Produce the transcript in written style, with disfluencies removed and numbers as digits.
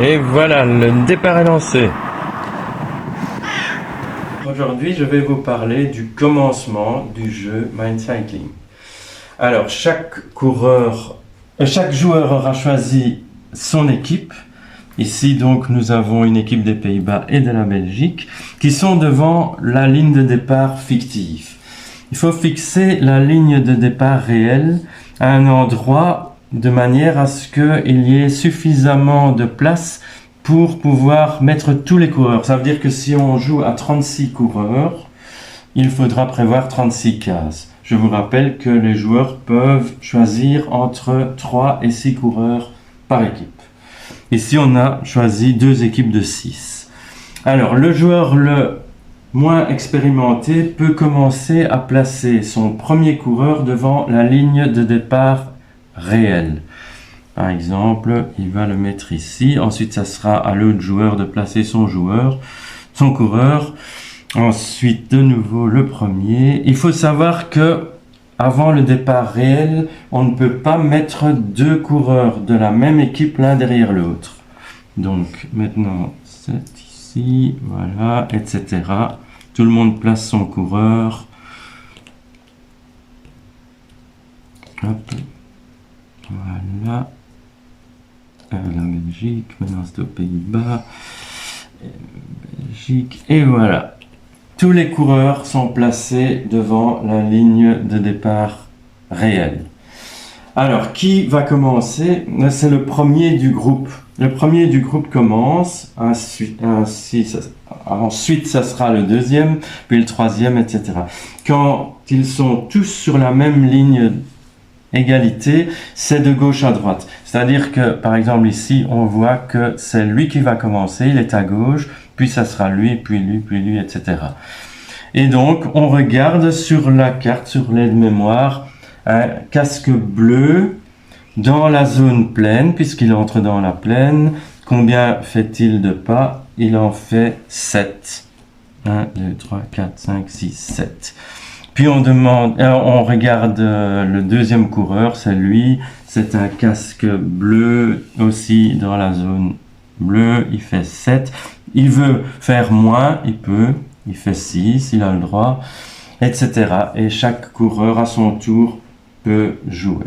Et voilà, le départ est lancé. Aujourd'hui, je vais vous parler du commencement du jeu Mind Cycling. Alors, chaque joueur aura choisi son équipe. Ici, donc, nous avons une équipe des Pays-Bas et de la Belgique qui sont devant la ligne de départ fictive. Il faut fixer la ligne de départ réelle à un endroit de manière à ce qu'il y ait suffisamment de place pour pouvoir mettre tous les coureurs. Ça veut dire que si on joue à 36 coureurs, il faudra prévoir 36 cases. Je vous rappelle que les joueurs peuvent choisir entre 3 et 6 coureurs par équipe. Ici, on a choisi 2 équipes de 6. Alors, le joueur le moins expérimenté peut commencer à placer son premier coureur devant la ligne de départ réelle. Par exemple, il va le mettre ici. Ensuite, ça sera à l'autre joueur de placer son coureur. Ensuite, de nouveau, le premier. Il faut savoir que avant le départ réel, on ne peut pas mettre 2 coureurs de la même équipe l'un derrière l'autre. Donc, maintenant, c'est ici, voilà, etc. Tout le monde place son coureur. Hop. Voilà. La Belgique, maintenant c'est aux Pays-Bas. Belgique, et voilà. Tous les coureurs sont placés devant la ligne de départ réelle. Alors, qui va commencer? C'est le premier du groupe. Le premier du groupe commence, ensuite ça sera le deuxième, puis le troisième, etc. Quand ils sont tous sur la même ligne égalité, c'est de gauche à droite. C'est-à-dire que, par exemple, ici, on voit que c'est lui qui va commencer, il est à gauche, puis ça sera lui, puis lui, etc. Et donc, on regarde sur la carte, sur l'aide-mémoire, un casque bleu dans la zone pleine, puisqu'il entre dans la plaine. Combien fait-il de pas? Il en fait 7. 1, 2, 3, 4, 5, 6, 7. Puis on regarde le deuxième coureur, c'est lui, c'est un casque bleu aussi dans la zone bleue, il fait 7. Il veut faire moins, il peut, il fait 6, il a le droit, etc. Et chaque coureur à son tour peut jouer.